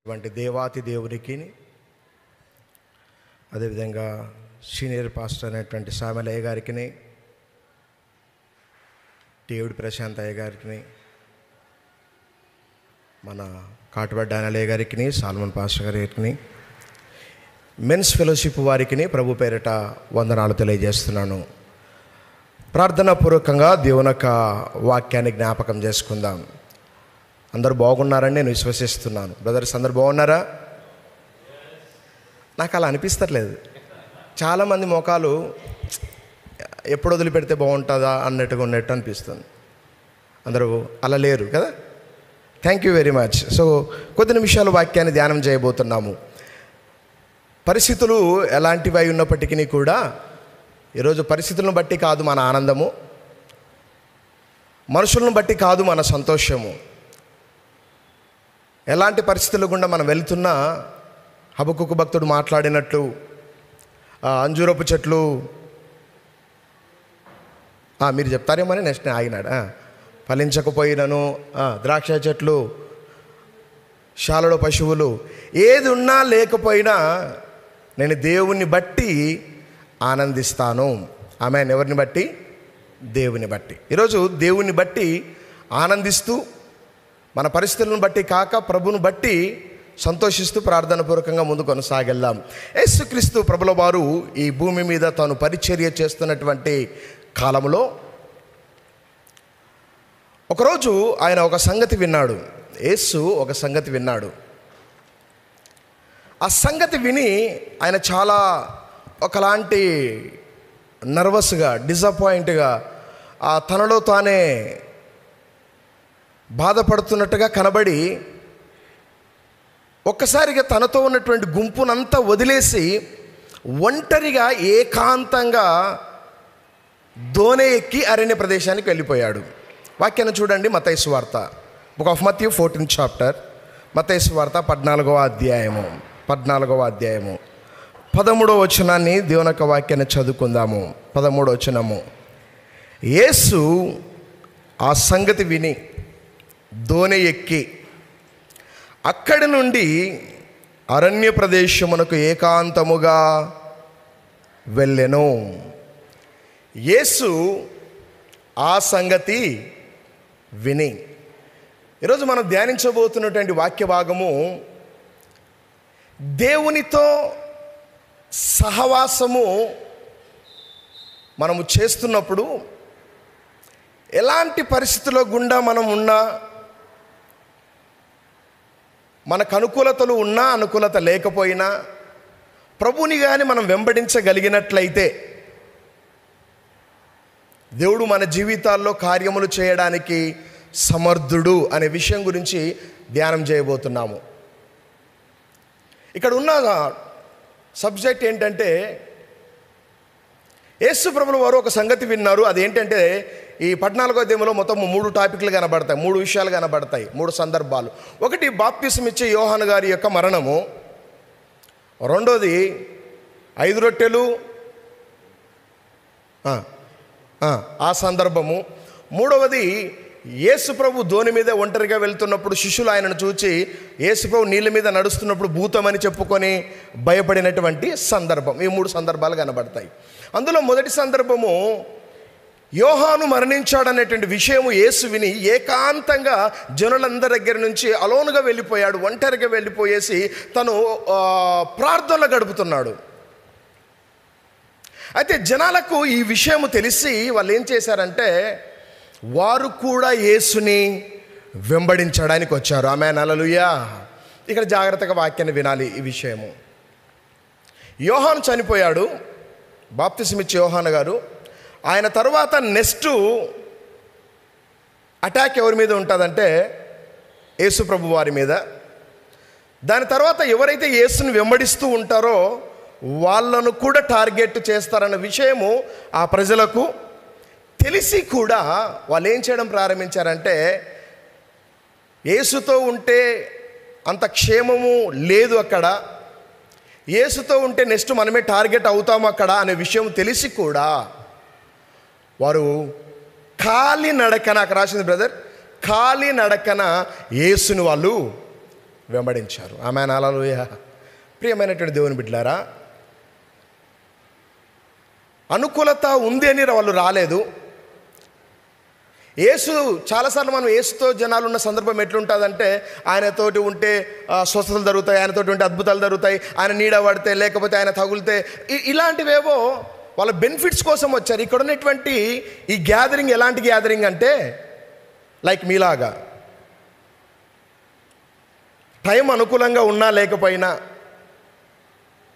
వంటి దేవాతి దేవునికి, అదేవిధంగా సీనియర్ పాస్టర్ అయినటువంటి సామెలయ్య గారికి, డేవిడ్ ప్రశాంత్ అయ్య గారికి, మన కాటుబడ్డ అన్నయ్య గారికి, సాల్మన్ పాస్టర్ గారికి, మెన్స్ ఫెలోషిప్ వారికి ప్రభు పేరిట వందనాలు తెలియజేస్తున్నాను. ప్రార్థనాపూర్వకంగా దేవుని యొక్క వాక్యాన్ని జ్ఞాపకం చేసుకుందాం. అందరూ బాగున్నారని నేను విశ్వసిస్తున్నాను. బ్రదర్స్ అందరు బాగున్నారా? నాకు అలా అనిపిస్తట్లేదు. చాలామంది మోకాలు ఎప్పుడు వదిలిపెడితే బాగుంటుందా అన్నట్టుగా ఉన్నట్టు అనిపిస్తుంది. అందరూ అలా లేరు కదా. Thank you very much. So కొద్ది నిమిషాలు వాక్యాన్ని ధ్యానం చేయబోతున్నాము. పరిస్థితులు ఎలాంటివి అయి ఉన్నప్పటికీ కూడా ఈరోజు పరిస్థితులను బట్టి కాదు మన ఆనందము, మనుషులను బట్టి కాదు మన సంతోషము. ఎలాంటి పరిస్థితుల గుండా మనం వెళ్తున్నా హబక్కుకు భక్తుడు మాట్లాడినట్లు అంజూరపు చెట్లు, మీరు చెప్తారేమని నెక్స్ట్ ఆగినాడు. ఫలించకపోయినను ద్రాక్ష చెట్లు, శాలలో పశువులు, ఏది ఉన్నా లేకపోయినా నేను దేవుని బట్టి ఆనందిస్తాను. ఆమెన్. ఎవరిని బట్టి? దేవుని బట్టి. ఈరోజు దేవుని బట్టి ఆనందిస్తూ, మన పరిస్థితులను బట్టి కాక ప్రభువును బట్టి సంతోషిస్తూ ప్రార్థనాపూర్వకంగా ముందు కొనసాగిద్దాం. యేసుక్రీస్తు ప్రభుల వారు ఈ భూమి మీద తాను పరిచర్య చేస్తున్నటువంటి కాలంలో ఒకరోజు ఆయన ఒక సంగతి విన్నాడు. యేసు ఒక సంగతి విన్నాడు. ఆ సంగతి విని ఆయన చాలా ఒకలాంటి నర్వస్గా, డిసప్పాయింట్గా, తనలో తానే బాధపడుతున్నట్టుగా కనబడి ఒక్కసారిగా తనతో ఉన్నటువంటి గుంపునంతా వదిలేసి ఒంటరిగా ఏకాంతంగా దోణి ఎక్కి అరణ్య ప్రదేశానికి వెళ్ళిపోయాడు. వాక్యాన్ని చూడండి. మత్తయి సువార్త, book of Mattayi 14th chapter, మత్తయి సువార్త 14వ అధ్యాయము 13వ వచనాన్ని దేవుని యొక్క వాక్యాన్ని చదువుకుందాము. 13వ వచనము. యేసు ఆ సంగతి విని దోణి ఎక్కి అక్కడి నుండి అరణ్య ప్రదేశమునకు ఏకాంతముగా వెళ్ళెను. యేసు ఆ సంగతి విని. ఈరోజు మనం ధ్యానించబోతున్నటువంటి వాక్య భాగము దేవునితో సహవాసము మనము చేస్తున్నప్పుడు ఎలాంటి పరిస్థితుల్లో గుండా మనం ఉన్నా, మనకు అనుకూలతలు ఉన్నా అనుకూలత లేకపోయినా ప్రభుని కానీ మనం వెంబడించగలిగినట్లయితే దేవుడు మన జీవితాల్లో కార్యములు చేయడానికి సమర్థుడు అనే విషయం గురించి ధ్యానం చేయబోతున్నాము. ఇక్కడ ఉన్న సబ్జెక్ట్ ఏంటంటే, యేసు ప్రభుల వారు ఒక సంగతి విన్నారు. అదేంటంటే, ఈ 14వ అధ్యాయంలో మొత్తం 3 టాపిక్లు కనబడతాయి, 3 విషయాలు కనబడతాయి, 3 సందర్భాలు. ఒకటి బాప్తిసం ఇచ్చే యోహాను గారి యొక్క మరణము, రెండోది 5 రొట్టెలు ఆ సందర్భము, మూడవది యేసు ప్రభు దోణి మీద ఒంటరిగా వెళ్తున్నప్పుడు శిష్యులు ఆయనను చూచి యేసు ప్రభు నీళ్ళ మీద నడుస్తున్నప్పుడు భూతమని చెప్పుకొని భయపడినటువంటి సందర్భం. ఈ 3 సందర్భాలు కనబడతాయి. అందులో మొదటి సందర్భము, యోహాను మరణించాడనేటువంటి విషయము యేసు విని ఏకాంతంగా జనులందరి దగ్గర నుంచి అలోనుగా వెళ్ళిపోయాడు. ఒంటరిగా వెళ్ళిపోయేసి తను ప్రార్థనలో గడుపుతున్నాడు. అయితే జనాలకు ఈ విషయము తెలిసి వాళ్ళు ఏం చేశారంటే, వారు కూడా యేసుని వెంబడించడానికి వచ్చారు. ఆమేన్, హల్లెలూయా. ఇక్కడ జాగ్రత్తగా వాక్యాన్ని వినాలి. ఈ విషయము, యోహాను చనిపోయాడు, బాప్తిసం ఇచ్చే యోహాను గారు. ఆయన తర్వాత నెక్స్ట్ అటాక్ ఎవరి మీద ఉంటుందంటే యేసు ప్రభు వారి మీద. దాని తర్వాత ఎవరైతే యేసుని వెంబడిస్తూ ఉంటారో వాళ్ళను కూడా టార్గెట్ చేస్తారన్న విషయము ఆ ప్రజలకు తెలిసి కూడా వాళ్ళు ఏం చేయడం ప్రారంభించారంటే, యేసుతో ఉంటే అంత క్షేమము లేదు అక్కడ, యేసుతో ఉంటే నెక్స్ట్ మనమే టార్గెట్ అవుతాము అక్కడ అనే విషయం తెలిసి కూడా వారు కాలి నడకన, అక్కడ రాసింది బ్రదర్, కాలి నడకన యేసుని వాళ్ళు వెంబడించారు. ఆమేన్, హల్లెలూయా. ప్రియమైనటువంటి దేవుని బిడ్డలారా, అనుకూలత ఉంది అని వాళ్ళు రాలేదు. యేసు చాలాసార్లు మనం యేసుతో జనాలు ఉన్న సందర్భం ఎట్లుంటుందంటే, ఆయనతోటి ఉంటే స్వస్థతలు జరుగుతాయి, ఆయనతోటి ఉంటే అద్భుతాలు జరుగుతాయి, ఆయన నీడ పడితే లేకపోతే ఆయన తగులితే ఇలాంటివేవో వాళ్ళ బెనిఫిట్స్ కోసం వచ్చారు. ఇక్కడ ఉన్నటువంటి ఈ గ్యాదరింగ్ ఎలాంటి గ్యాదరింగ్ అంటే, లైక్ మీలాగా టైం అనుకూలంగా ఉన్నా లేకపోయినా,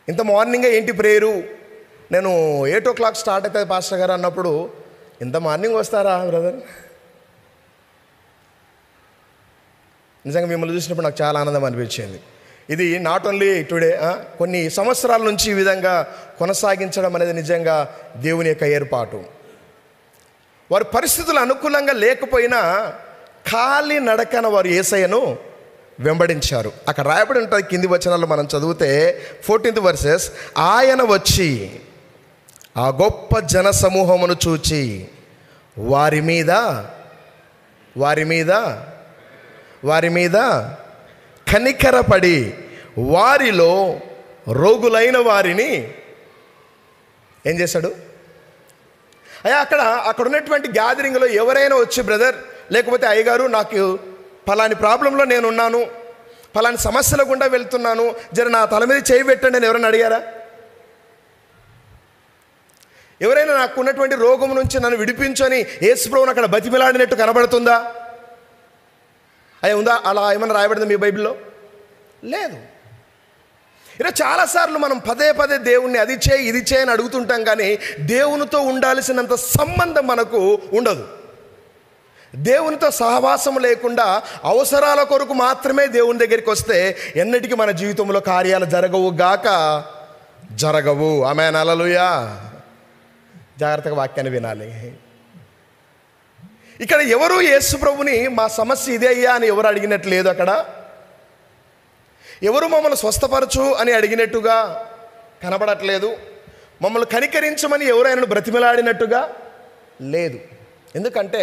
ఇంత మార్నింగే ఏంటి ప్రేయరు, నేను 8 o'clock స్టార్ట్ అవుతుంది పాస్టర్ గారు అన్నప్పుడు, ఇంత మార్నింగ్ వస్తారా బ్రదర్? నిజంగా మిమ్మల్ని చూసినప్పుడు నాకు చాలా ఆనందం అనిపించింది. ఇది నాట్ ఓన్లీ టుడే, కొన్ని సంవత్సరాల నుంచి ఈ విధంగా కొనసాగించడం అనేది నిజంగా దేవుని యొక్క ఏర్పాటు. వారి పరిస్థితులు అనుకూలంగా లేకపోయినా ఖాళీ నడకన వారు యేసయ్యను వెంబడించారు. అక్కడ రాయబడి ఉంటుంది కింది వచనాల్లో మనం చదివితే 14th verses, ఆయన వచ్చి ఆ గొప్ప జన సమూహమును చూచి వారి మీద కనికరపడి వారిలో రోగులైన వారిని ఏం చేశాడు? అక్కడ ఉన్నటువంటి గ్యాదరింగ్లో ఎవరైనా వచ్చి, బ్రదర్ లేకపోతే అయ్యగారు నాకు ఫలాని ప్రాబ్లంలో నేనున్నాను, ఫలాని సమస్యల గుండా వెళ్తున్నాను, జర నా తల మీద చేయి పెట్టండి అని ఎవరైనా అడిగారా? ఎవరైనా నాకు ఉన్నటువంటి రోగం నుంచి నన్ను విడిపించని యేసుప్రభువుని అక్కడ బతిమిలాడినట్టు కనబడుతుందా? ఉందా? అలా ఏమన్నా రాయబడింది మీ బైబిల్లో? లేదు. ఇలా చాలాసార్లు మనం పదే పదే దేవుణ్ణి అది చేయి ఇది చేయని అడుగుతుంటాం, కానీ దేవునితో ఉండాల్సినంత సంబంధం మనకు ఉండదు. దేవునితో సహవాసం లేకుండా అవసరాల కొరకు మాత్రమే దేవుని దగ్గరికి వస్తే ఎన్నటికీ మన జీవితంలో కార్యాలు జరగవు. ఆమేన్, హల్లెలూయా. జాగ్రత్తగా వాక్యాన్ని వినాలి. ఇక్కడ ఎవరు యేసు ప్రభుని మా సమస్య ఇదే అయ్యా అని ఎవరు అడిగినట్టు లేదు. అక్కడ ఎవరు మమ్మల్ని స్వస్థపరచు అని అడిగినట్టుగా కనబడట్లేదు. మమ్మల్ని కనికరించమని ఎవరైనా బ్రతిమలాడినట్టుగా లేదు. ఎందుకంటే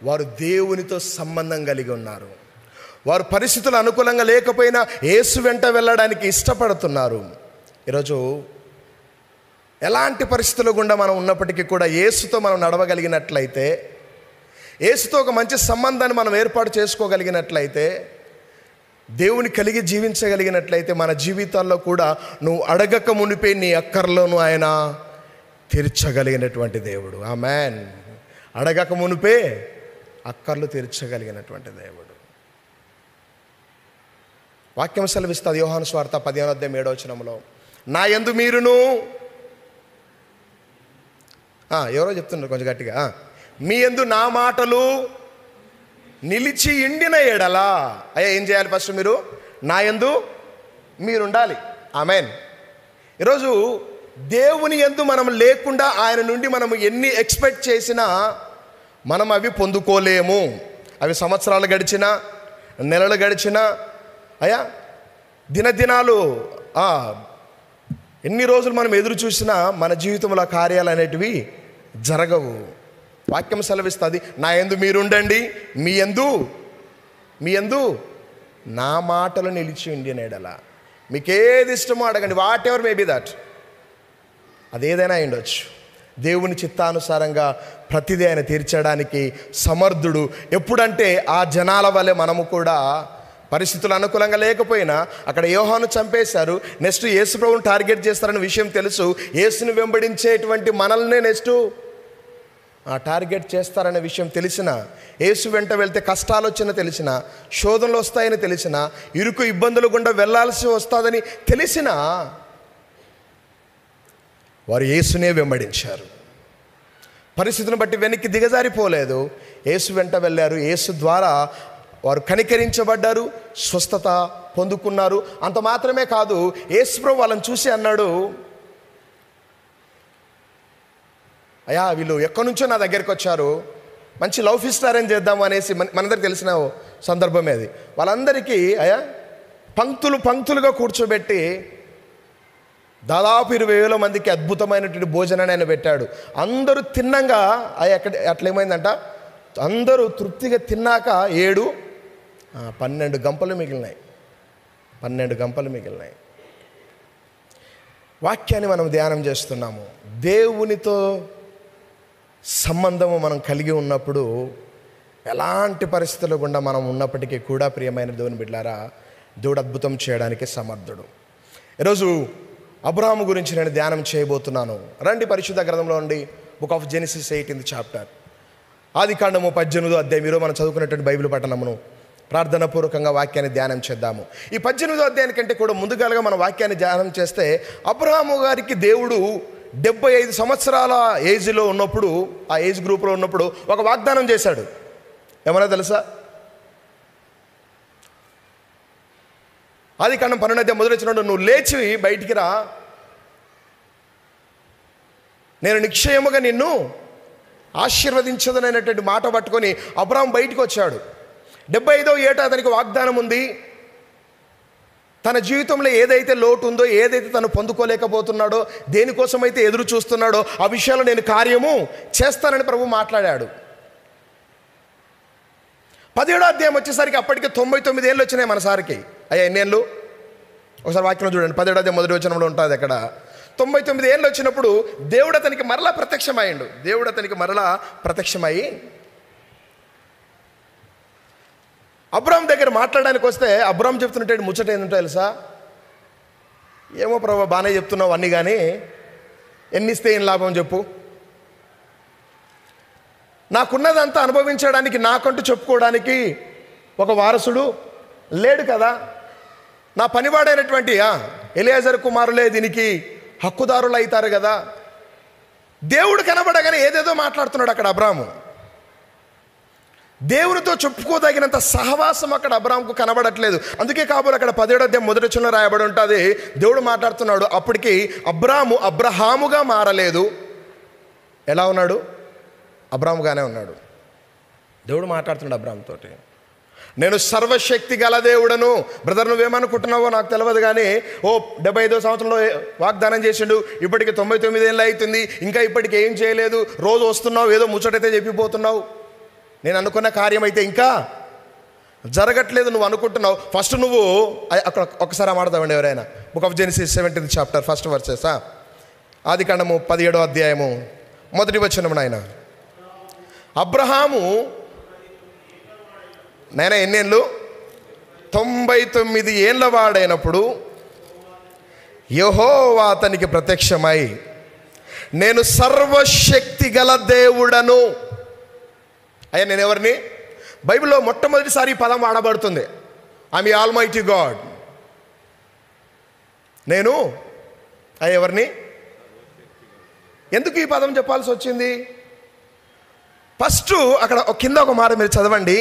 వారు దేవునితో సంబంధం కలిగి ఉన్నారు. వారు పరిస్థితులు అనుకూలంగా లేకపోయినా యేసు వెంట వెళ్ళడానికి ఇష్టపడుతున్నారు. ఈరోజు ఎలాంటి పరిస్థితుల గుండా మనం ఉన్నప్పటికీ కూడా యేసుతో మనం నడవగలిగినట్లయితే, యేసుతో ఒక మంచి సంబంధాన్ని మనం ఏర్పాటు చేసుకోగలిగినట్లయితే, దేవుని కలిగి జీవించగలిగినట్లయితే, మన జీవితాల్లో కూడా నువ్వు అడగక మునిపే నీ అక్కర్లోను ఆయన తీర్చగలిగినటువంటి దేవుడు. ఆమేన్. అడగక మునిపే అక్కర్లు తీర్చగలిగినటువంటి దేవుడు. వాక్యం సెలవిస్తుంది యోహాను సువార్త 15:7 నా యందు మీరును, ఎవరో చెప్తున్నారు కొంచెం గట్టిగా, మీ యందు నా మాటలు నిలిచి ఎండిన ఎడలా. ఏం చేయాలి? ఫస్ట్ మీరు నా యందు మీరు ఉండాలి. ఆమేన్. ఈరోజు దేవుని యందు మనం లేకుండా ఆయన నుండి మనం ఎన్ని ఎక్స్పెక్ట్ చేసినా మనం అవి పొందుకోలేము. అవి సంవత్సరాలు గడిచినా, నెలలు గడిచినా, దినదినాలు ఎన్ని రోజులు మనం ఎదురు చూసినా మన జీవితంలో కార్యాలు అనేటివి జరగవు. వాక్యం సెలవిస్తుంది నా యందు మీరుండండి, మీ యందు నా మాటలు నిలిచి ఉండినడలా. మీకేది ఇష్టమో అడగండి, whatever may be that, అదేదైనా ఉండొచ్చు. దేవుని చిత్తానుసారంగా ప్రతిదీ ఆయన తీర్చడానికి సమర్థుడు. ఎప్పుడంటే ఆ జనాల వలె మనము కూడా పరిస్థితులు అనుకూలంగా లేకపోయినా, అక్కడ యోహాను చంపేశారు, నెక్స్ట్ యేసు ప్రభువుని టార్గెట్ చేస్తారనే విషయం తెలుసు. యేసుని వెంబడించేటువంటి మనల్నే నెక్స్ట్ టార్గెట్ చేస్తారనే విషయం తెలిసిన, యేసు వెంట వెళ్తే కష్టాలు వచ్చినా తెలిసిన, శోధనలు వస్తాయని తెలిసిన, ఇరుకు ఇబ్బందులు గుండా వెళ్ళాల్సి వస్తుందని తెలిసిన వారు యేసునే వెంబడించారు. పరిస్థితిని బట్టి వెనక్కి దిగజారిపోలేదు, యేసు వెంట వెళ్ళారు. యేసు ద్వారా వారు కనికరించబడ్డారు, స్వస్థత పొందుకున్నారు. అంత మాత్రమే కాదు, యేసు ప్రభు వాళ్ళని చూసి అన్నాడు, అయ్యా వీళ్ళు ఎక్కడి నుంచో నా దగ్గరికి వచ్చారు, మంచి లవ్ ఫీస్ట్ అరేంజ్ చేద్దాము అనేసి, మనందరికి తెలిసిన సందర్భమే అది. వాళ్ళందరికీ పంక్తులుగా కూర్చోబెట్టి దాదాపు 20,000 మందికి అద్భుతమైనటువంటి భోజనాన్ని ఆయన పెట్టాడు. అందరూ తిన్నంగా అట్లేమైందంట, అందరూ తృప్తిగా తిన్నాక 7-12 గంపలు మిగిలినాయి. 12 గంపలు మిగిలినాయి. వాక్యాన్ని మనం ధ్యానం చేస్తున్నాము. దేవునితో సంబంధము మనం కలిగి ఉన్నప్పుడు ఎలాంటి పరిస్థితులు గుండా మనం ఉన్నప్పటికీ కూడా ప్రియమైన దేవుని బిడ్డలారా, దేవుడు అద్భుతం చేయడానికి సమర్థుడు. ఈరోజు అబ్రహాము గురించి నేను ధ్యానం చేయబోతున్నాను. రండి పరిశుద్ధ గ్రంథంలో నుండి book of genesis 18th chapter, ఆదికాండము 18వ అధ్యాయం. ఈరోజు మనం చదువుకున్నటువంటి బైబిల్ పఠనమును ప్రార్థనాపూర్వకంగా వాక్యాన్ని ధ్యానం చేద్దాము. ఈ 18వ అధ్యాయం కంటే కూడా ముందుగాలుగా మన వాక్యాన్ని ధ్యానం చేస్తే, అబ్రహాము గారికి దేవుడు 75 సంవత్సరాల ఏజ్లో ఉన్నప్పుడు, ఆ ఏజ్ గ్రూప్లో ఉన్నప్పుడు ఒక వాగ్దానం చేశాడు. ఏమన్నా తెలుసా? ఆదికాండం 12వ అధ్యాయం మొదలు వచ్చినప్పుడు, నువ్వు లేచి బయటికి రా, నేను నిశ్చయముగా నిన్ను ఆశీర్వదించదనైనటువంటి మాట పట్టుకొని అబ్రహాం బయటికి వచ్చాడు. 75వ ఏట అతనికి వాగ్దానం ఉంది. తన జీవితంలో ఏదైతే లోటు ఉందో, ఏదైతే తను పొందుకోలేకపోతున్నాడో, దేనికోసమైతే ఎదురు చూస్తున్నాడో, ఆ విషయాల్లో నేను కార్యము చేస్తానని ప్రభు మాట్లాడాడు. 17వ అధ్యాయం వచ్చేసరికి అప్పటికే 99 ఏళ్ళు వచ్చినాయి మన సారికి. అయ్యా ఎన్నేళ్ళు? ఒకసారి వాక్యం చూడండి. 17వ అధ్యాయం మొదటి వచనంలో ఉంటుంది అక్కడ. 99 ఏళ్ళు వచ్చినప్పుడు దేవుడు అతనికి మరలా ప్రత్యక్షమయ్యిండు. దేవుడు అతనికి మరలా ప్రత్యక్షమయ్యి అబ్రహాం దగ్గర మాట్లాడడానికి వస్తే, అబ్రహాం చెప్తున్నట్టు ముచ్చట ఏంటంటే తెలుసా? ఏమో ప్రభు, బాగానే చెప్తున్నావు అన్నీ, కానీ ఎన్నిస్తే ఏం లాభం చెప్పు? నాకున్నదంతా అనుభవించడానికి, నాకంటూ చెప్పుకోవడానికి ఒక వారసుడు లేడు కదా. నా పనివాడైనటువంటి ఎలియాజరు కుమారులే దీనికి హక్కుదారులు అవుతారు కదా. దేవుడు కనబడగానే ఏదేదో మాట్లాడుతున్నాడు అక్కడ అబ్రాము. దేవునితో చెప్పుకోదగినంత సహవాసం అక్కడ అబ్రాముకు కనబడట్లేదు. అందుకే కాబోలు అక్కడ 17వ అధ్యాయం మొదటి వచనంలో రాయబడి ఉంటుంది, దేవుడు మాట్లాడుతున్నాడు. అప్పటికి అబ్రాము అబ్రహాముగా మారలేదు. ఎలా ఉన్నాడు? అబ్రాముగానే ఉన్నాడు. దేవుడు మాట్లాడుతున్నాడు అబ్రాముతోటి. నేను సర్వశక్తి గల దేవుడను. బ్రదర్, నువ్వేమనుకుంటున్నావో నాకు తెలియదు, కానీ 75వ సంవత్సరంలో వాగ్దానం చేసిండు. ఇప్పటికి 99 ఏళ్ళు అవుతుంది, ఇంకా ఇప్పటికి ఏం చేయలేదు. రోజు వస్తున్నావు, ఏదో ముచ్చటైతే చెప్పిపోతున్నావు. నేను అనుకున్న కార్యం అయితే ఇంకా జరగట్లేదు నువ్వు అనుకుంటున్నావు. ఫస్ట్ నువ్వు అక్కడ ఒకసారి మాడతామండి ఎవరైనా. Book of genesis 17th chapter 1st verses, ఆదికాండము 17వ అధ్యాయము మొదటి వచనం. నాయన అబ్రహాము నాయన ఎన్నేళ్ళు? 99 ఏళ్ళ వాడైనప్పుడు యెహోవా అతనికి ప్రత్యక్షమై, నేను సర్వశక్తి గల దేవుడను. అయ్యా నేను ఎవరిని? బైబిల్లో మొట్టమొదటిసారి ఈ పదం వాడబడుతుంది. I'm almighty God. నేను ఎవరిని? ఎందుకు ఈ పదం చెప్పాల్సి వచ్చింది? ఫస్ట్ అక్కడ కింద ఒక మాట మీరు చదవండి.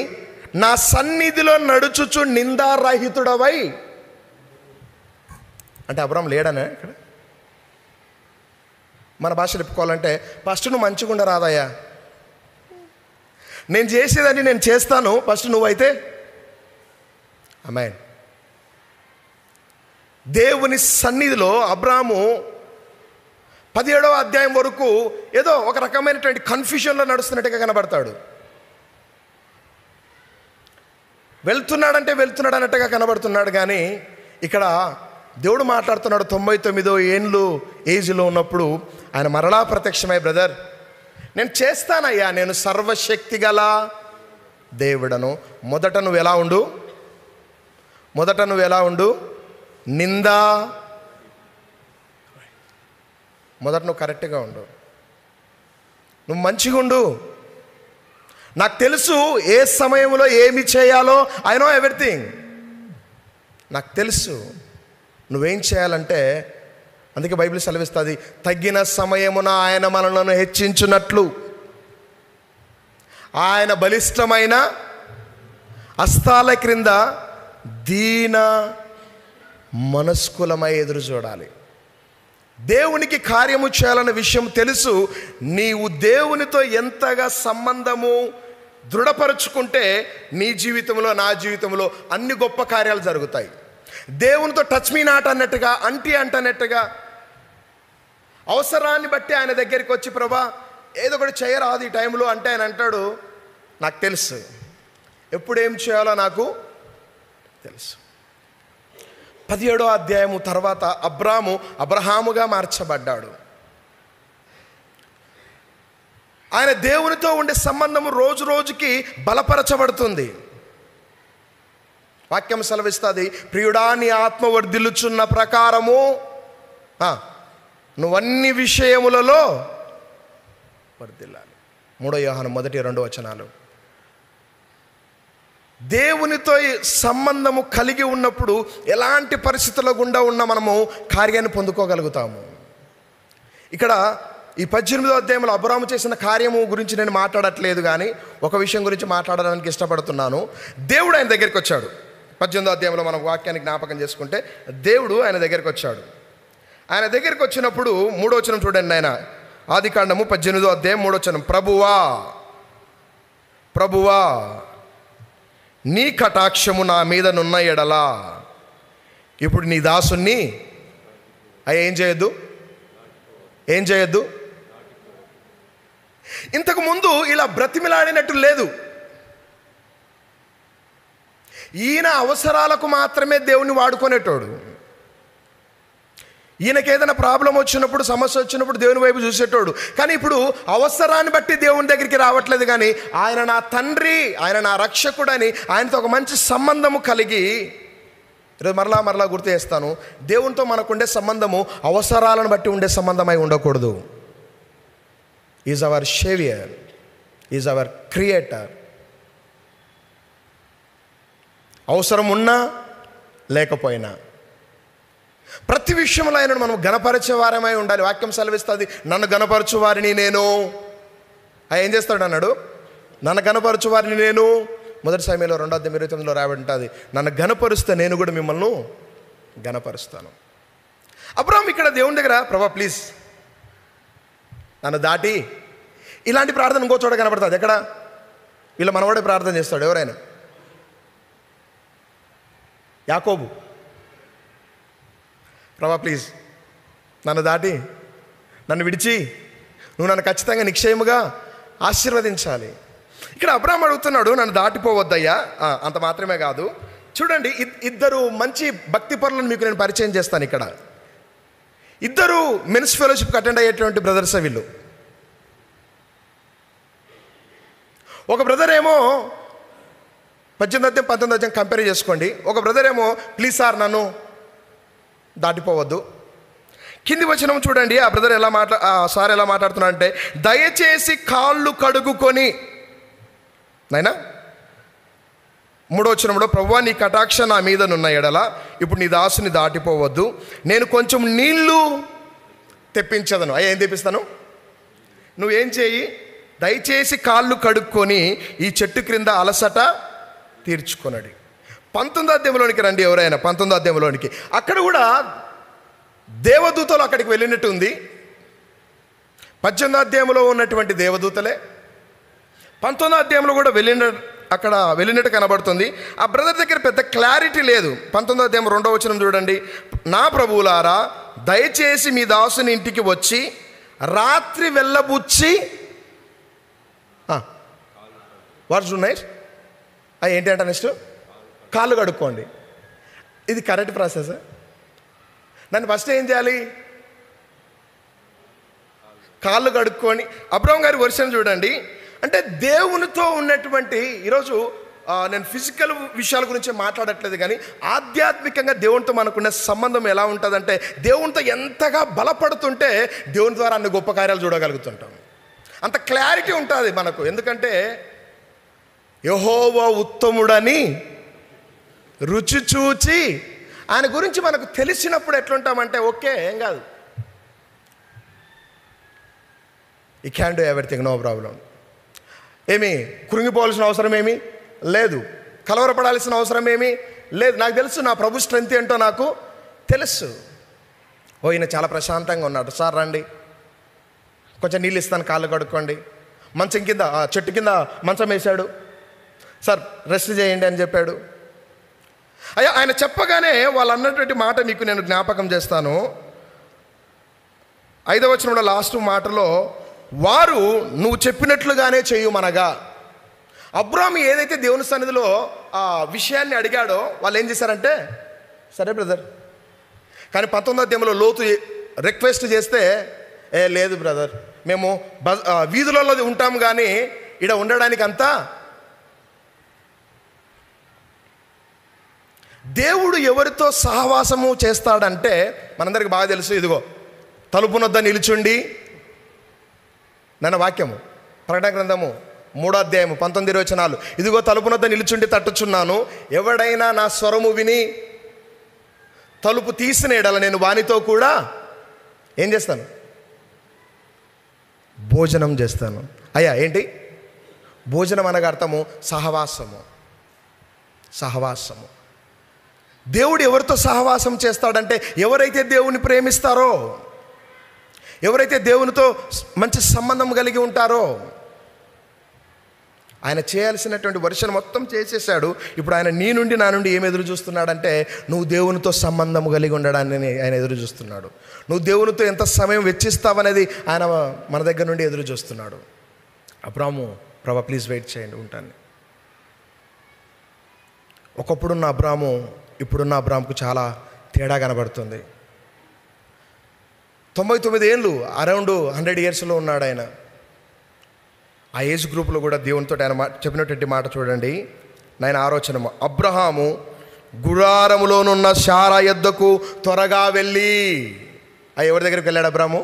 నా సన్నిధిలో నడుచుచు నిందారహితుడవై. అంటే అబ్రహాం లేడనే ఇక్కడ. మన భాషలో చెప్పుకోవాలంటే, ఫస్ట్ నువ్వు మంచిగా ఉండరాదయ్యా, నేను చేసేదాన్ని నేను చేస్తాను, ఫస్ట్ నువ్వైతే. ఆమేన్. దేవుని సన్నిధిలో అబ్రాహాము 17వ అధ్యాయం వరకు ఏదో ఒక రకమైనటువంటి కన్ఫ్యూషన్లో నడుస్తున్నట్టుగా కనబడతాడు. వెళ్తున్నాడంటే వెళ్తున్నాడు అన్నట్టుగా కనబడుతున్నాడు. కానీ ఇక్కడ దేవుడు మాట్లాడుతున్నాడు. 99 ఏళ్ళు ఏజ్లో ఉన్నప్పుడు ఆయన మరలా ప్రత్యక్షమై, బ్రదర్ నేను చేస్తానయ్యా, నేను సర్వశక్తి గల దేవుడను. మొదట నువ్వు ఎలా ఉండు? మొదట నువ్వు కరెక్ట్గా ఉండు, నువ్వు మంచిగా ఉండు. నాకు తెలుసు ఏ సమయంలో ఏమి చేయాలో. I know everything. నాకు తెలుసు నువ్వేం చేయాలంటే. అందుకే బైబిల్ సెలవిస్తుంది, తగిన సమయమున ఆయన మనలను హెచ్చించున్నట్లు ఆయన బలిష్టమైన హస్తాల క్రింద దీన మనస్కులమై ఎదురు చూడాలి. దేవునికి కార్యము చేయాలన్న విషయం తెలుసు. నీవు దేవునితో ఎంతగా సంబంధము దృఢపరుచుకుంటే నీ జీవితంలో, నా జీవితంలో అన్ని గొప్ప కార్యాలు జరుగుతాయి. దేవునితో టచ్ మీ నాట్ అన్నట్టుగా, అంటన్నట్టుగా అవసరాన్ని బట్టి ఆయన దగ్గరికి వచ్చి, ప్రభా ఏదో ఒకటి చేయరాదు ఈ టైంలో అంటే, ఆయన అంటాడు నాకు తెలుసు, ఎప్పుడు ఏం చేయాలో నాకు తెలుసు. 17వ అధ్యాయము తర్వాత అబ్రహాముగా మార్చబడ్డాడు. ఆయన దేవునితో ఉండే సంబంధము రోజు రోజుకి బలపరచబడుతుంది. వాక్యం సెలవిస్తుంది, ప్రియుడా నీ ఆత్మ వర్ధిల్లుచున్న ప్రకారము నువ్వన్ని విషయములలో వర్ధిల్లాలి. 3 యోహాను 1-2 వచనాలు. దేవునితో సంబంధము కలిగి ఉన్నప్పుడు ఎలాంటి పరిస్థితుల గుండా ఉన్న మనము కార్యాన్ని పొందుకోగలుగుతాము. ఇక్కడ ఈ 18వ అధ్యాయంలో అబ్రాము చేసిన కార్యము గురించి నేను మాట్లాడట్లేదు, కానీ ఒక విషయం గురించి మాట్లాడడానికి ఇష్టపడుతున్నాను. దేవుడు ఆయన దగ్గరికి వచ్చాడు. 18వ అధ్యాయంలో మనం వాక్యాన్ని జ్ఞాపకం చేసుకుంటే దేవుడు ఆయన దగ్గరికి వచ్చాడు. ఆయన దగ్గరికి వచ్చినప్పుడు 3వ వచనం చూడండి. ఆయన ఆదికాండము 18వ అధ్యాయం 3వ వచనం, ప్రభువా నీ కటాక్షము నా మీద నున్న ఎడలా ఇప్పుడు నీ దాసుని ఏం చేయొద్దు. ఇంతకు ముందు ఇలా బ్రతిమిలాడినట్టు లేదు. ఈయన అవసరాలకు మాత్రమే దేవుని వాడుకునేటోడు. ఈయనకి ఏదైనా ప్రాబ్లం వచ్చినప్పుడు, సమస్య వచ్చినప్పుడు దేవుని వైపు చూసేటోడు. కానీ ఇప్పుడు అవసరాన్ని బట్టి దేవుని దగ్గరికి రావట్లేదు, కానీ ఆయన నా తండ్రి, ఆయన నా రక్షకుడని ఆయనతో ఒక మంచి సంబంధము కలిగి, ఈరోజు మరలా గుర్తు చేస్తాను, దేవునితో మనకుండే సంబంధము అవసరాలను బట్టి ఉండే సంబంధమై ఉండకూడదు. Is our saviour, is our creator. అవసరం ఉన్నా లేకపోయినా ప్రతి విషయంలో ఆయనను మనం గణపరిచేవారమై ఉండాలి. వాక్యం సెలవిస్తుంది, నన్ను గణపరచు వారిని నేను, ఏం చేస్తాడు అన్నాడు, నన్ను గణపరచు వారిని నేను. 1 సమయంలో 2:29 రాబడి ఉంటుంది, నన్ను గణపరుస్తే నేను కూడా మిమ్మల్ని గణపరుస్తాను. అబ్రాహాం ఇక్కడ దేవుని దగ్గర, ప్రభా ప్లీజ్ నన్ను దాటి, ఇలాంటి ప్రార్థన ఇంకో చోట కనపడుతుంది. ఎక్కడ? వీళ్ళ మనవాడే ప్రార్థన చేస్తాడు. ఎవరైనా? యాకోబు, ప్రభా ప్లీజ్ నన్ను దాటి, నన్ను విడిచి నువ్వు నన్ను ఖచ్చితంగా నిక్షేమగా ఆశీర్వదించాలి. ఇక్కడ అబ్రాహాం అడుగుతున్నాడు, నన్ను దాటిపోవద్దయ్యా. అంత మాత్రమే కాదు, చూడండి, ఇద్దరు మంచి భక్తి పరులను మీకు నేను పరిచయం చేస్తాను. ఇక్కడ ఇద్దరు మెన్స్ ఫెలోషిప్కి అటెండ్ అయ్యేటువంటి బ్రదర్స్. వీళ్ళు ఒక బ్రదర్ ఏమో 18వ అధ్యాయం 19వ అధ్యాయం కంపేర్ చేసుకోండి. ఒక బ్రదర్ ఏమో ప్లీజ్ సార్ నన్ను దాటిపోవద్దు. కింది వచనం చూడండి, ఆ బ్రదర్ సార్ ఎలా మాట్లాడుతున్నా అంటే, దయచేసి కాళ్ళు కడుగుకొని, నైనా 3వ వచనంలో, ప్రభువా నీ కటాక్ష నా మీద నున్న ఎడల ఇప్పుడు నీ దాసుని దాటిపోవద్దు, నేను కొంచెం నీళ్లు తెప్పించదను. ఏం తెప్పిస్తాను? నువ్వేం చేయి, దయచేసి కాళ్ళు కడుక్కొని ఈ చెట్టు క్రింద అలసట తీర్చుకొనడి. 19వ అధ్యాయంలోనికి రండి ఎవరైనా. 19వ అధ్యాయంలోనికి, అక్కడ కూడా దేవదూతలు అక్కడికి వెళ్ళినట్టు ఉంది. 18వ అధ్యాయంలో ఉన్నటువంటి దేవదూతలే 19వ అధ్యాయంలో కూడా వెళ్ళినట్టు కనబడుతుంది. ఆ బ్రదర్ దగ్గర పెద్ద క్లారిటీ లేదు. 19వ అధ్యాయం 2వ వచనం చూడండి, నా ప్రభువులారా దయచేసి మీ దాసుని ఇంటికి వచ్చి రాత్రి వెళ్ళబుచ్చి వాట్స్ నైట్ ఏంటి అంట నెక్స్ట్, కాళ్ళు కడుక్కోండి. ఇది కరెక్ట్ ప్రాసెస్. నన్ను ఫస్ట్ ఏం చేయాలి? కాళ్ళు కడుక్కొని. అబ్రాహాం గారి వర్షన్ చూడండి, అంటే దేవునితో ఉన్నటువంటి, ఈరోజు నేను ఫిజికల్ విషయాల గురించి మాట్లాడట్లేదు, కానీ ఆధ్యాత్మికంగా దేవునితో మనకున్న సంబంధం ఎలా ఉంటుందంటే, దేవునితో ఎంతగా బలపడుతుంటే దేవుని ద్వారా అన్ని గొప్ప కార్యాలు చూడగలుగుతుంటాం. అంత క్లారిటీ ఉంటుంది మనకు. ఎందుకంటే యెహోవా ఉత్తముడని రుచి చూచి, ఆయన గురించి మనకు తెలిసినప్పుడు ఎట్లుంటామంటే, ఓకే ఏం కాదు, he can do everything, no problem. ఏమి కృంగిపోవాల్సిన అవసరం ఏమీ లేదు, కలవరపడాల్సిన అవసరం ఏమీ లేదు. నాకు తెలుసు నా ప్రభు స్ట్రెంత్ ఏంటో నాకు తెలుసు. ఈయన చాలా ప్రశాంతంగా ఉన్నాడు, సార్ రండి కొంచెం నీళ్ళు ఇస్తాను, కాళ్ళు కడుక్కోండి. మంచం కింద, చెట్టు కింద మంచం వేశాడు, సార్ రెస్ట్ చేయండి అని చెప్పాడు. అయ్యా ఆయన చెప్పగానే వాళ్ళు అన్నటువంటి మాట మీకు నేను జ్ఞాపకం చేస్తాను. 5వ వచనంలో లాస్ట్ మాటలో, వారు నువ్వు చెప్పినట్లుగానే చేయుమనగా. అబ్రాహాము ఏదైతే దేవుని సన్నిధిలో ఆ విషయాన్ని అడిగాడో వాళ్ళు ఏం చేశారంటే, సరే బ్రదర్ కానీ 19వ అధ్యాయంలో లోతు రిక్వెస్ట్ చేస్తే, లేదు బ్రదర్, మేము వీధులలో ఉంటాం కానీ ఇక్కడ ఉండడానికి అంతా. దేవుడు ఎవరితో సహవాసము చేస్తాడంటే మనందరికి బాగా తెలుసు. ఇదిగో తలుపునొద్ద నిలుచుండి, నన్న వాక్యము ప్రకటన గ్రంథము 3వ అధ్యాయము 19 వచనాలు. ఇదిగో తలుపునొద్ద నిలుచుండి తట్టుచున్నాను, ఎవడైనా నా స్వరము విని తలుపు తీసిన ఎడల నేను వానితో కూడా ఏం చేస్తాను? భోజనం చేస్తాను. అయ్యా ఏంటి భోజనం అనగా అర్థము సహవాసము. సహవాసము. దేవుడు ఎవరితో సహవాసం చేస్తాడంటే ఎవరైతే దేవుని ప్రేమిస్తారో, ఎవరైతే దేవునితో మంచి సంబంధం కలిగి ఉంటారో. ఆయన చేయాల్సినటువంటి వర్షం మొత్తం చేసేసాడు. ఇప్పుడు ఆయన నీ నుండి నా నుండి ఏం ఎదురు చూస్తున్నాడంటే నువ్వు దేవునితో సంబంధం కలిగి ఉండడాన్ని ఆయన ఎదురు చూస్తున్నాడు. నువ్వు దేవునితో ఎంత సమయం వెచ్చిస్తావనేది ఆయన మన దగ్గర నుండి ఎదురు చూస్తున్నాడు. అబ్రాము, ప్రభా ప్లీజ్ వెయిట్ చేయండి, ఉంటాను. ఒకప్పుడున్న అబ్రాము ఇప్పుడున్న అబ్రాముకు చాలా తేడా కనబడుతుంది. 99 ఏళ్ళు, అరౌండ్ 100 ఇయర్స్లో ఉన్నాడు ఆయన. ఆ ఏజ్ గ్రూప్లో కూడా దేవునితో ఆయన చెప్పినటువంటి మాట చూడండి. నాయన ఆలోచనము, అబ్రహాము గుడారములోనున్న శారా యొద్దకు త్వరగా వెళ్ళి. ఎవరి దగ్గరికి వెళ్ళాడు అబ్రాము?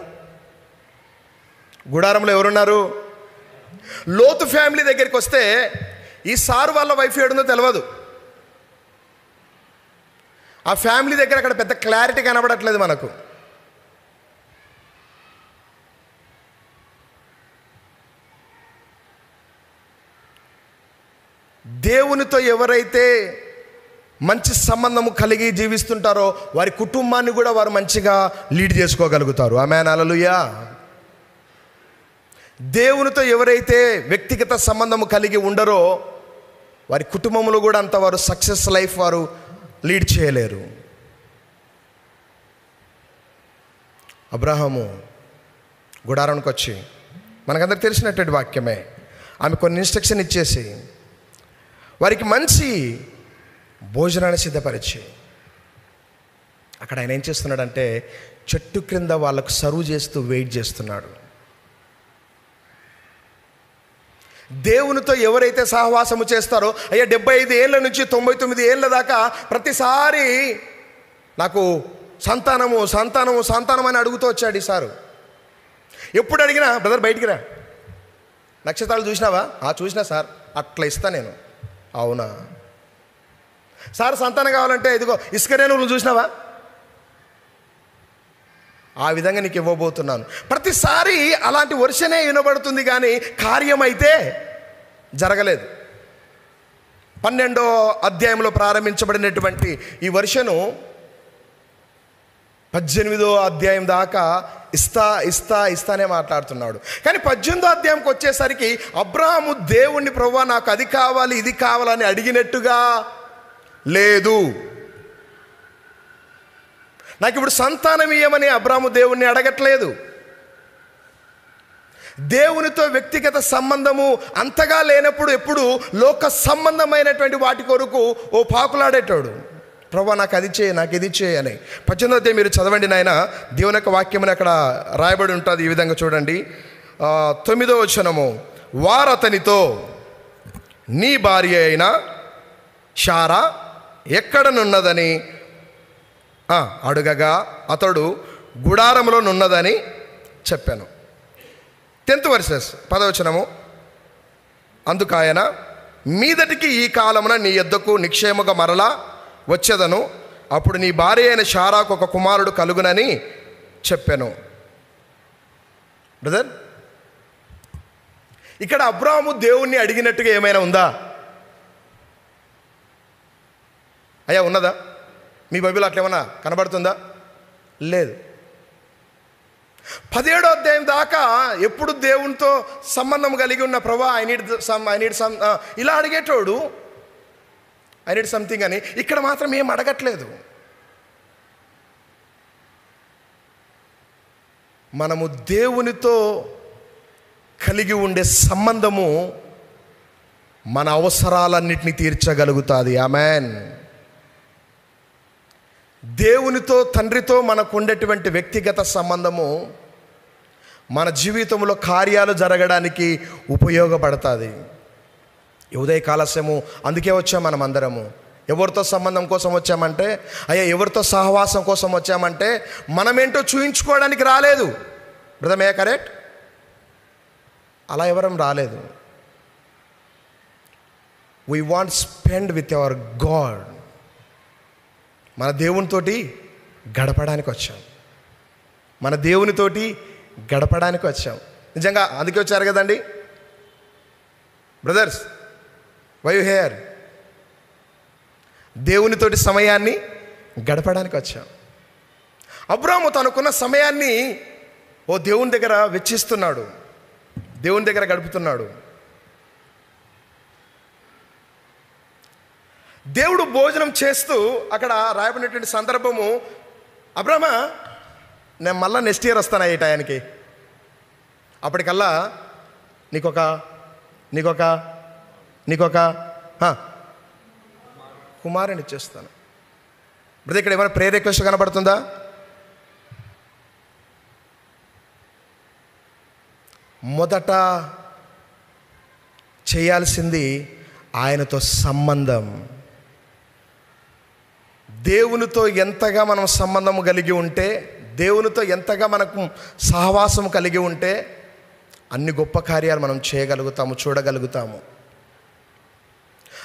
గుడారంలో ఎవరున్నారు? లోతు ఫ్యామిలీ దగ్గరికి వస్తే ఈ సారు వాళ్ళ వైఫ్ ఏడుందో తెలియదు. ఆ ఫ్యామిలీ దగ్గర అక్కడ పెద్ద క్లారిటీ కనబడట్లేదు మనకు. దేవునితో ఎవరైతే మంచి సంబంధము కలిగి జీవిస్తుంటారో వారి కుటుంబాన్ని కూడా వారు మంచిగా లీడ్ చేసుకోగలుగుతారు. ఆమేన్, హల్లెలూయా. దేవునితో ఎవరైతే వ్యక్తిగత సంబంధము కలిగి ఉండరో వారి కుటుంబంలో కూడా అంత వారు సక్సెస్ లైఫ్ వారు లీడ్ చేయలేరు. అబ్రహాము గుడారానికి వచ్చి, మనకందరికి తెలిసినటువంటి వాక్యమే, ఆమె కొన్ని ఇన్స్ట్రక్షన్ ఇచ్చేసి వారికి మంచి భోజనాన్ని సిద్ధపరిచి అక్కడ ఆయన ఏం చేస్తున్నాడంటే చెట్టు క్రింద వాళ్ళకు సర్వ్ చేస్తూ వెయిట్ చేస్తున్నాడు. దేవునితో ఎవరైతే సహవాసము చేస్తారో, అయ్యా 75 ఏళ్ళ నుంచి 99 ఏళ్ళ దాకా ప్రతిసారి నాకు సంతానము సంతానము సంతానం అని అడుగుతూ వచ్చాడు. ఈసారు ఎప్పుడు అడిగినా, బ్రదర్ బయటికి రా, నక్షత్రాలు చూసినావా? చూసినా సార్, అట్లా ఇస్తా నేను. అవునా సార్, సంతానం కావాలంటే ఇదిగో ఇసుక రేణువులు చూసినావా? ఆ విధంగా నీకు ఇవ్వబోతున్నాను. ప్రతిసారి అలాంటి వర్షనే వినబడుతుంది కానీ కార్యమైతే జరగలేదు. 12వ అధ్యాయంలో ప్రారంభించబడినటువంటి ఈ వర్షను 18వ అధ్యాయం దాకా ఇస్తానే మాట్లాడుతున్నాడు. కానీ 18వ అధ్యాయంకి వచ్చేసరికి అబ్రాహాము దేవుణ్ణి, ప్రభువా నాకు అది కావాలి ఇది కావాలని అడిగినట్టుగా లేదు. నాకు ఇప్పుడు సంతానం ఇయ్యమని అబ్రాహాము దేవుణ్ణి అడగట్లేదు. దేవునితో వ్యక్తిగత సంబంధము అంతగా లేనప్పుడు ఎప్పుడు లోక సంబంధమైనటువంటి వాటి కొరకు పాకులాడేటాడు. ప్రభువా నాకు అది చేయి, నాకు ఇది చేయి అని. 18వ అధ్యాయం మీరు చదవండి నాయన, దేవుని యొక్క వాక్యమని అక్కడ రాయబడి ఉంటుంది. ఈ విధంగా చూడండి, 9వ వచనము, వారు అతనితో నీ భార్య అయిన శారా ఎక్కడనున్నదని అడుగగా అతడు గుడారంలో నున్నదని చెప్పాను. 10th వర్సెస్ 10వ వచనము, అందుకాయన మీదటికి ఈ కాలమున నీ యొద్దకు నిక్షేమగా మరలా వచ్చేదను, అప్పుడు నీ భార్య అయిన శారాకు ఒక కుమారుడు కలుగునని చెప్పాను. బ్రదర్, ఇక్కడ అబ్రాహాము దేవుణ్ణి అడిగినట్టుగా ఏమైనా ఉందా? అయ్యా ఉన్నదా? మీ బైబిల్ అట్లా ఏమన్నా కనబడుతుందా? లేదు. 17వ అధ్యాయం దాకా ఎప్పుడు దేవునితో సంబంధం కలిగి ఉన్న ప్రభా ఐ నీడ్ సమ్ ఇలా అడిగేటోడు, ఐ నీడ్ సంథింగ్ అని. ఇక్కడ మాత్రం ఏం అడగట్లేదు. మనము దేవునితో కలిగి ఉండే సంబంధము మన అవసరాలన్నిటినీ తీర్చగలుగుతుంది. ఆమేన్. దేవునితో, తండ్రితో మనకు ఉండేటువంటి వ్యక్తిగత సంబంధము మన జీవితంలో కార్యాలు జరగడానికి ఉపయోగపడుతుంది. ఉదయకాల సమయము అందుకే వచ్చాం మనం అందరము. ఎవరితో సంబంధం కోసం వచ్చామంటే, అయ్యా ఎవరితో సహవాసం కోసం వచ్చామంటే మనమేంటో చూయించుకోవడానికి రాలేదు. Brother, correct? అలా ఎవరం రాలేదు. We want spend with our God. మన దేవునితోటి గడపడానికి వచ్చాం. మన దేవునితోటి గడపడానికి వచ్చాం. నిజంగా అందుకే వచ్చారు కదండి బ్రదర్స్. Why you here? దేవునితోటి సమయాన్ని గడపడానికి వచ్చాం. అబ్రాహాము తనకున్న సమయాన్ని దేవుని దగ్గర వెచ్చిస్తున్నాడు, దేవుని దగ్గర గడుపుతున్నాడు. దేవుడు భోజనం చేస్తూ అక్కడ రాయబడినటువంటి సందర్భము, అబ్రాహ్మ నేను మళ్ళీ నెక్స్ట్ ఇయర్ వస్తాను ఈ టయానికి, అప్పటికల్లా నీకొక కుమారుని ఇచ్చేస్తాను. బ్రదర్, ఇక్కడ ఏమైనా ప్రేయర్ రిక్వెస్ట్ కనబడుతుందా? మొదట చేయాల్సింది ఆయనతో సంబంధం. దేవునితో ఎంతగా మనం సంబంధం కలిగి ఉంటే, దేవునితో ఎంతగా మనకు సహవాసం కలిగి ఉంటే అన్ని గొప్ప కార్యాలు మనం చేయగలుగుతాము, చూడగలుగుతాము.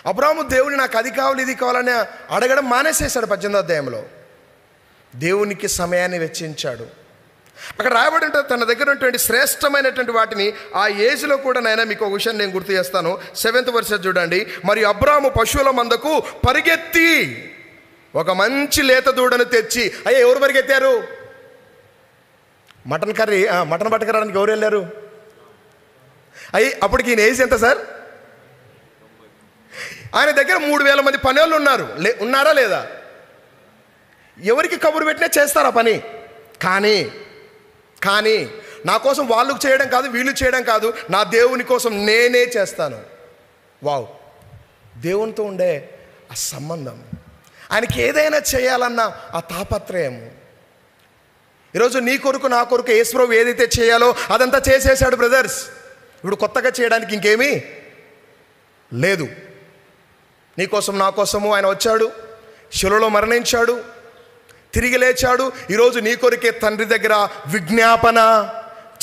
అబ్రాహాము దేవుని నాకు అది కావాలి ఇది కావాలని అడగడం మానేసేశాడు. 18వ అధ్యాయంలో దేవునికి సమయాన్ని వెచ్చించాడు. అక్కడ రాయబడి ఉంటుంది, తన దగ్గర ఉన్నటువంటి శ్రేష్టమైనటువంటి వాటిని ఆ ఏజ్లో కూడా నైనా మీకు ఒక విషయం నేను గుర్తు చేస్తాను. 7th verse చూడండి. మరియు అబ్రాహాము పశువుల మందకు పరిగెత్తి ఒక మంచి లేత దూడను తెచ్చి, అయ్యా ఎవరు పరిగెత్తారు? మటన్ పట్టుకురావడానికి ఎవరు వెళ్ళారు? అప్పటికి ఈయన ఏజ్ ఎంత సార్? ఆయన దగ్గర 3000 మంది పనివాళ్ళు ఉన్నారా లేదా? ఎవరికి కబురు పెట్టినా చేస్తారా పని? కానీ నా కోసం వాళ్ళు చేయడం కాదు, వీళ్ళు చేయడం కాదు, నా దేవుని కోసం నేనే చేస్తాను. వావ్! దేవునితో ఉండే ఆ సంబంధం, ఆయనకి ఏదైనా చేయాలన్న ఆ తాపత్రయము. ఈరోజు నీ కొరకు నా కొరకు యేసుప్రభు ఏదైతే చేయాలో అదంతా చేసేసాడు బ్రదర్స్. ఇప్పుడు కొత్తగా చేయడానికి ఇంకేమీ లేదు. నీ కోసం నా కోసము ఆయన వచ్చాడు, శిలువలో మరణించాడు, తిరిగి లేచాడు. ఈరోజు నీ కొరికే తండ్రి దగ్గర విజ్ఞాపన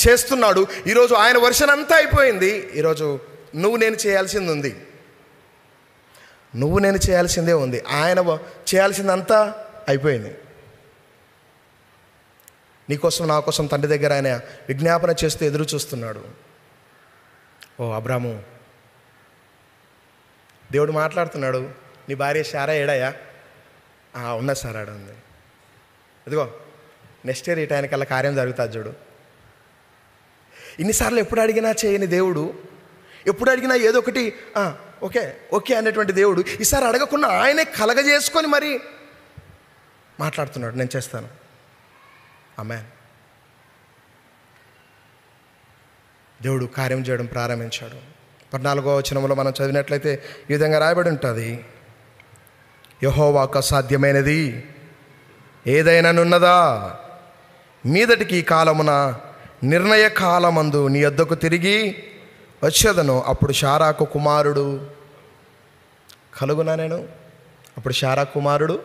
చేస్తున్నాడు. ఈరోజు ఆయన వర్షన్ అంతా అయిపోయింది. ఈరోజు నువ్వు నేను చేయాల్సింది ఉంది, నువ్వు నేను చేయాల్సిందే ఉంది. ఆయన చేయాల్సిందంతా అయిపోయింది. నీకోసం నా కోసం తండ్రి దగ్గర ఆయన విజ్ఞాపన చేస్తూ ఎదురు చూస్తున్నాడు. ఓ అబ్రాము, దేవుడు మాట్లాడుతున్నాడు. నీ భార్య శారా ఏడాయా? ఉన్నా సార్, ఆడ ఉంది. ఇదిగో నెక్స్ట్ ఇయర్ ఈ టైంకల్లా కార్యం జరుగుతుంది చూడు. ఇన్నిసార్లు ఎప్పుడు అడిగినా చేయని దేవుడు, ఎప్పుడు అడిగినా ఏదో ఒకటి ఓకే అనేటువంటి దేవుడు ఈసారి అడగకుండా ఆయనే కలగజేసుకొని మరి మాట్లాడుతున్నాడు, నేను చేస్తాను. ఆమేన్. దేవుడు కార్యం చేయడం ప్రారంభించాడు. 14వ వచనంలో మనం చదివినట్లయితే ఈ విధంగా రాయబడి ఉంటుంది, యెహోవాకు అసాధ్యమైనది ఏదైనానున్నదా? మీదటికి ఈ కాలమున నిర్ణయ కాలమందు నీ యొద్దకు తిరిగి వచ్చేదను, అప్పుడు శారాకు కుమారుడు కలుగునా నేను. అప్పుడు శారా కుమారుడు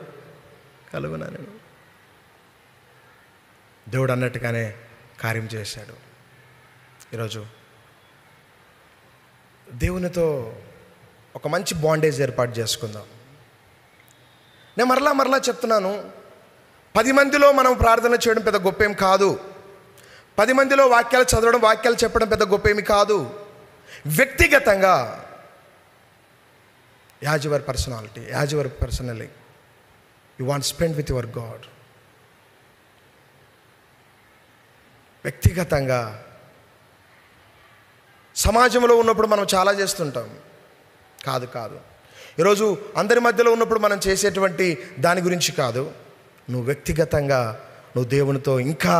కలుగునా నేను. దేవుడు అన్నట్టుగానే కార్యం చేశాడు. ఈరోజు దేవునితో ఒక మంచి బాండేజ్ ఏర్పాటు చేసుకుందాం. నేను మరలా చెప్తున్నాను, 10 మందిలో మనం ప్రార్థన చేయడం పెద్ద గొప్ప ఏం కాదు. 10 మందిలో వాక్యాలు చదవడం, వాక్యాలు చెప్పడం పెద్ద గొప్ప ఏమి కాదు. వ్యక్తిగతంగా as your personally you want spend with your God. వ్యక్తిగతంగా సమాజంలో ఉన్నప్పుడు మనం చాలా చేస్తుంటాం. కాదు ఈరోజు అందరి మధ్యలో ఉన్నప్పుడు మనం చేసేటువంటి దాని గురించి కాదు. నువ్వు వ్యక్తిగతంగా నువ్వు దేవునితో ఇంకా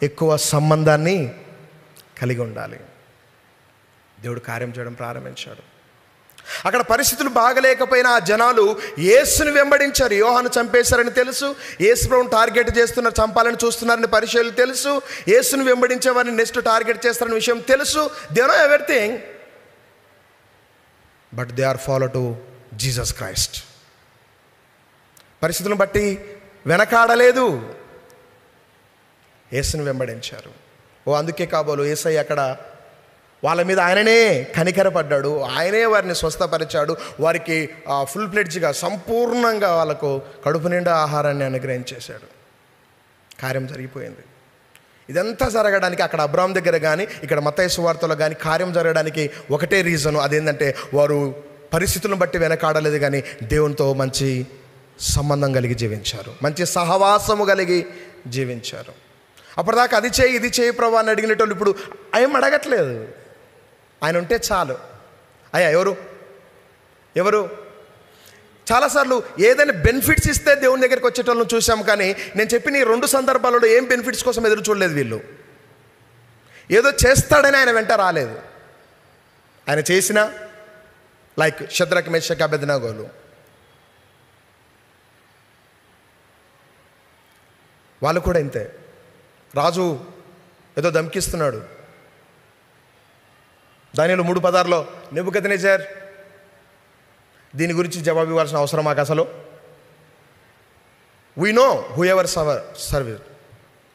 ఎక్కువ సంబంధాన్ని కలిగి ఉండాలి. దేవుడు కార్యం చేయడం ప్రారంభించాడు. అక్కడ పరిస్థితులు బాగలేకపోయినా ఆ జనాలు యేసుని వెంబడించారు. యోహాను చంపేశారని తెలుసు, యేసు ప్రభువుని టార్గెట్ చేస్తున్నారు, చంపాలని చూస్తున్నారని పరిచయులు తెలుసు, యేసుని వెంబడించే వారిని నెక్స్ట్ టార్గెట్ చేస్తారని విషయం తెలుసు. They know everything, but they are follow to Jesus Christ. పరిస్థితులను బట్టి వెనకాడలేదు, యేసుని వెంబడించారు. అందుకే కాబోలు యేసయ్య అక్కడ వాళ్ళ మీద ఆయననే కనికరపడ్డాడు, ఆయనే వారిని స్వస్థపరిచాడు, వారికి ఫుల్ ప్లేట్స్గా సంపూర్ణంగా వాళ్ళకు కడుపు నిండా ఆహారాన్ని అనుగ్రహించేశాడు. కార్యం జరిగిపోయింది. ఇదంతా జరగడానికి అక్కడ అబ్రాహాం దగ్గర కానీ ఇక్కడ మత్తయి సువార్తలో కానీ కార్యం జరగడానికి ఒకటే రీజను, అదేంటంటే వారు పరిస్థితులను బట్టి వెనకాడలేదు కానీ దేవునితో మంచి సంబంధం కలిగి జీవించారు, మంచి సహవాసము కలిగి జీవించారు. అప్పటిదాకా అది చేయి ఇది చేయి ప్రభు అని అడిగినట్టు ఇప్పుడు ఏం అడగట్లేదు, ఆయన ఉంటే చాలు. అయ్యా ఎవరు చాలాసార్లు ఏదైనా బెనిఫిట్స్ ఇస్తే దేవుని దగ్గరికి వచ్చేటోళ్ళని చూసాం, కానీ నేను చెప్పిన ఈ 2 సందర్భాలలో ఏం బెనిఫిట్స్ కోసం ఎదురు చూడలేదు వీళ్ళు. ఏదో చేస్తాడని ఆయన వెంట రాలేదు. ఆయన చేసిన లైక్ షద్రక్ మేషక్ అబేద్నెగోలు, వాళ్ళు కూడా ఇంతే. రాజు ఏదో ధమ్కిస్తున్నాడు, దానిలో 3:16 నెబుకద్నెజర్ దీని గురించి జవాబు ఇవ్వాల్సిన అవసరం మాకు అసలు? We know who ever service,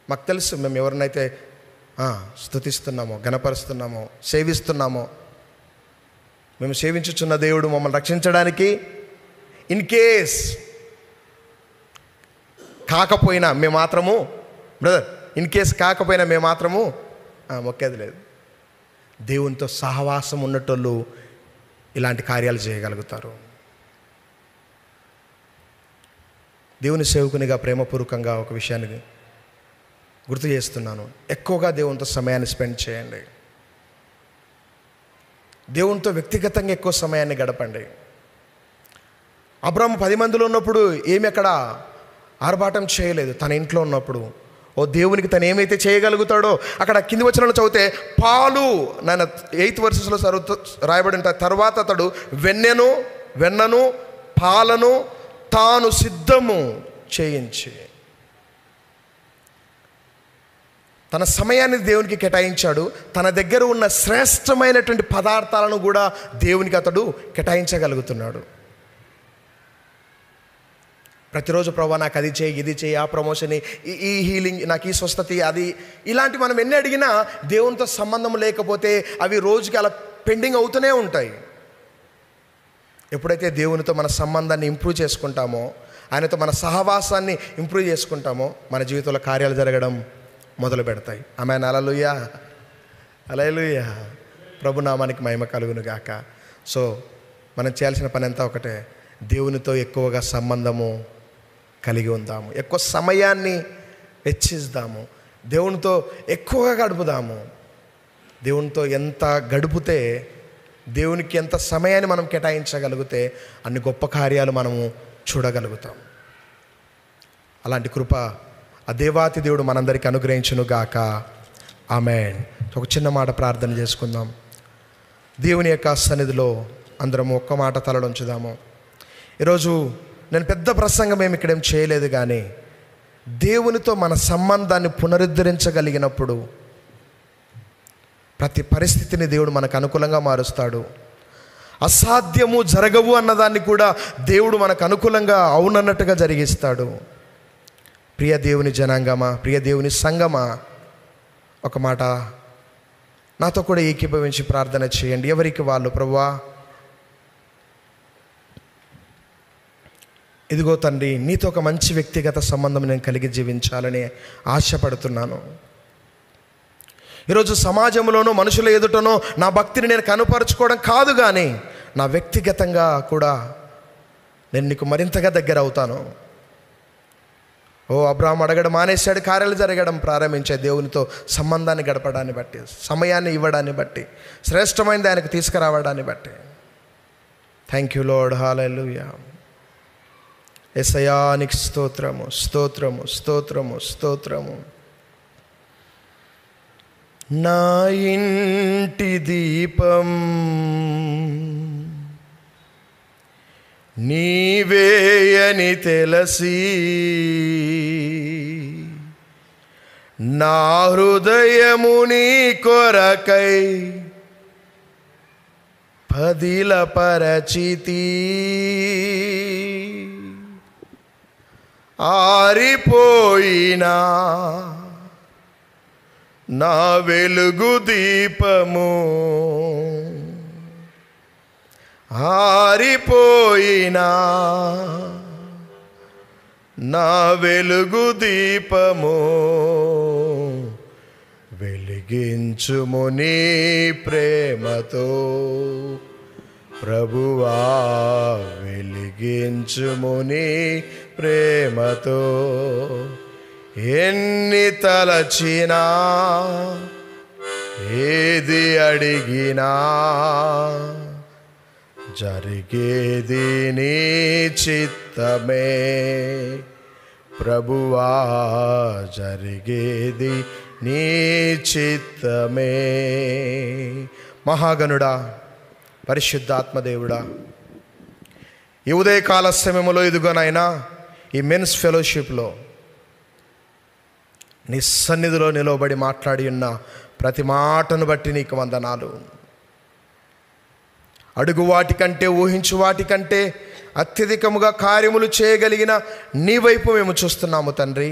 మాకు తెలుసు మేము ఎవరినైతే స్తుతిస్తున్నామో, గణపరుస్తున్నామో, సేవిస్తున్నామో, మేము సేవించుచున్న దేవుడు మమ్మల్ని రక్షించడానికి ఇన్ కేస్ కాకపోయినా మేము మాత్రము బ్రదర్ ఇన్ కేస్ కాకపోయినా మేము మాత్రము మొక్కేది లేదు. దేవునితో సహవాసం ఉన్నటోళ్ళు ఇలాంటి కార్యాలు చేయగలుగుతారు. దేవుని సేవకునిగా ప్రేమపూర్వకంగా ఒక విషయాన్ని గుర్తు చేస్తున్నాను, ఎక్కువగా దేవునితో సమయాన్ని స్పెండ్ చేయండి, దేవునితో వ్యక్తిగతంగా ఎక్కువ సమయాన్ని గడపండి. అబ్రాహాము 10 మందిలో ఉన్నప్పుడు ఏమి అక్కడ ఆర్భాటం చేయలేదు. తన ఇంట్లో ఉన్నప్పుడు దేవునికి తను ఏమైతే చేయగలుగుతాడో అక్కడ కింది వచనంలో చదివితే పాలు నాయన 8th verses రాయబడి ఉంటాయి. తర్వాత అతడు వెన్నను పాలను తాను సిద్ధము చేయించి తన సమయాన్ని దేవునికి కేటాయించాడు. తన దగ్గర ఉన్న శ్రేష్టమైనటువంటి పదార్థాలను కూడా దేవునికి అతడు కేటాయించగలుగుతున్నాడు. ప్రతిరోజు ప్రభా నాకు అది చేయి ఇది చేయి, ఆ ప్రమోషన్, ఈ హీలింగ్, నాకు ఈ స్వస్థత, అది ఇలాంటి మనం ఎన్ని అడిగినా దేవునితో సంబంధం లేకపోతే అవి రోజుకి అలా పెండింగ్ అవుతూనే ఉంటాయి. ఎప్పుడైతే దేవునితో మన సంబంధాన్ని ఇంప్రూవ్ చేసుకుంటామో, ఆయనతో మన సహవాసాన్ని ఇంప్రూవ్ చేసుకుంటామో మన జీవితంలో కార్యాలు జరగడం మొదలు పెడతాయి. ఆమేన్. హల్లెలూయా, హల్లెలూయా. ప్రభు నామానికి మహిమ కలుగును గాక. సో మనం చేయాల్సిన పని అంతా ఒకటే, దేవునితో ఎక్కువగా సంబంధము కలిగి ఉందాము, ఎక్కువ సమయాన్ని వెచ్చిద్దాము, దేవునితో ఎక్కువగా గడుపుదాము. దేవునితో ఎంత గడిపితే, దేవునికి ఎంత సమయాన్ని మనం కేటాయించగలిగితే అన్ని గొప్ప కార్యాలు మనము చూడగలుగుతాం. అలాంటి కృప ఆ దేవాతి దేవుడు మనందరికీ అనుగ్రహించును గాక. ఆమేన్. ఒక చిన్న మాట ప్రార్థన చేసుకుందాం. దేవుని యొక్క సన్నిధిలో అందరం ఒక్క మాట తలలోంచుదాము. ఈరోజు నేను పెద్ద ప్రసంగం ఏమి ఇక్కడేం చేయలేదు, కానీ దేవునితో మన సంబంధాన్ని పునరుద్ధరించగలిగినప్పుడు ప్రతి పరిస్థితిని దేవుడు మనకు అనుకూలంగా మారుస్తాడు. అసాధ్యము జరగవు అన్నదాన్ని కూడా దేవుడు మనకు అనుకూలంగా అవునన్నట్టుగా జరిగిస్తాడు. ప్రియ దేవుని జనాంగమా, ప్రియ దేవుని సంగమా, ఒక మాట నాతో కూడా ఏకీభవించి ప్రార్థన చేయండి. ఎవరికి వాళ్ళు, ప్రభువా ఇదిగో తండ్రి, నీతో ఒక మంచి వ్యక్తిగత సంబంధం నేను కలిగి జీవించాలని ఆశపడుతున్నాను. ఈరోజు సమాజంలోనూ మనుషుల ఎదుటనో నా భక్తిని నేను కనుపరుచుకోవడం కాదు, కానీ నా వ్యక్తిగతంగా కూడా నేను నీకు మరింతగా దగ్గర అవుతాను. అబ్రాహాము అడగడం మానేశాడు, కార్యాలు జరగడం ప్రారంభించే దేవునితో సంబంధాన్ని గడపడాన్ని బట్టి, సమయాన్ని ఇవ్వడాన్ని బట్టి, శ్రేష్టమైనది ఆయనకు తీసుకురావడాన్ని బట్టి. Thank you lord. హల్లెలూయా. యేసయ్యా నీకు స్తోత్రము, స్తోత్రము, స్తోత్రము, స్తోత్రము. నా ఇంటి దీపం నీవేయని తెలిసి నా హృదయము నీ కొరకై పదిలపరచితి. ఆరిపోయినా నా వెలుగు దీపము, ఆరిపోయినా నా వెలుగు దీపము, వెలిగించుము నీ ప్రేమతో ప్రభువా, వెలిగించుము నీ ప్రేమతో. ఎన్ని తలచినా ఏది అడిగినా జరిగేది నీ చిత్తమే ప్రభువా, జరిగేది నీ చిత్తమే. మహాగణుడా, పరిశుద్ధాత్మదేవుడా, ఈ ఉదయకాల సమయంలో ఇదిగోనైనా ఈ మెన్స్ ఫెలోషిప్లో నీ సన్నిధిలో నిలవబడి మాట్లాడి ఉన్న ప్రతి మాటను బట్టి నీకు వందనాలు. అడుగు వాటికంటే, ఊహించు వాటికంటే అత్యధికముగా కార్యములు చేయగలిగిన నీ వైపు మేము చూస్తున్నాము తండ్రి.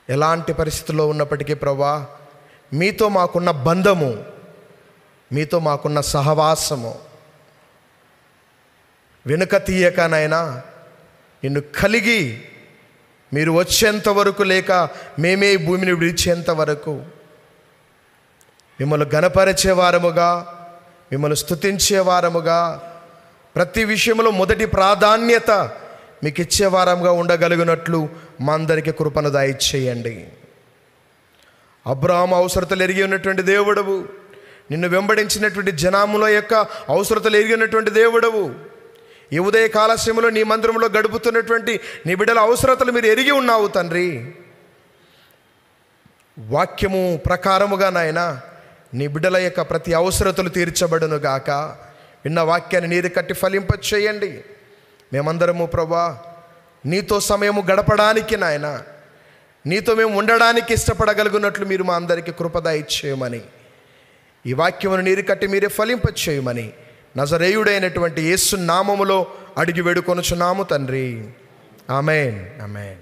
ఎలాంటి పరిస్థితుల్లో ఉన్నప్పటికీ ప్రభువా, మీతో మాకున్న బంధము, మీతో మాకున్న సహవాసము వెనుక తీయకనైనా నిన్ను కలిగి మీరు వచ్చేంత వరకు, లేక మేమే ఈ భూమిని విడిచేంత వరకు మిమ్మల్ని గణపరిచే వారముగా, మిమ్మల్ని స్తుతించే వారముగా, ప్రతి విషయంలో మొదటి ప్రాధాన్యత మీకు ఇచ్చే వారంగా ఉండగలిగినట్లు మా అందరికీ కృపను దయచేయండి. అబ్రాహాము అవసరతలు ఎరిగి ఉన్నటువంటి దేవుడవు, నిన్ను వెంబడించినటువంటి జనాముల యొక్క అవసరతలు ఎరిగి ఉన్నటువంటి దేవుడవు. ఈ ఉదయ కాలస్యంలో నీ మందిరంలో గడుపుతున్నటువంటి నీ బిడ్డల అవసరతలు మీరు ఎరిగి ఉన్నావు తండ్రి. వాక్యము ప్రకారముగా నాయన నీ బిడ్డల యొక్క ప్రతి అవసరతలు తీర్చబడును గాక. విన్న వాక్యాన్ని నీరు కట్టి ఫలింపచేయండి. మేమందరము ప్రభా నీతో సమయము గడపడానికి నాయన, నీతో మేము ఉండడానికి ఇష్టపడగలుగున్నట్లు మీరు మా అందరికీ కృపద ఇచ్చేయమని, ఈ వాక్యమును నీరు కట్టి మీరే ఫలింపచేయమని నజరేయుడైనటువంటి యేసు నామములో అడిగి వేడుకొనుచున్నాము తండ్రి. ఆమేన్, ఆమేన్.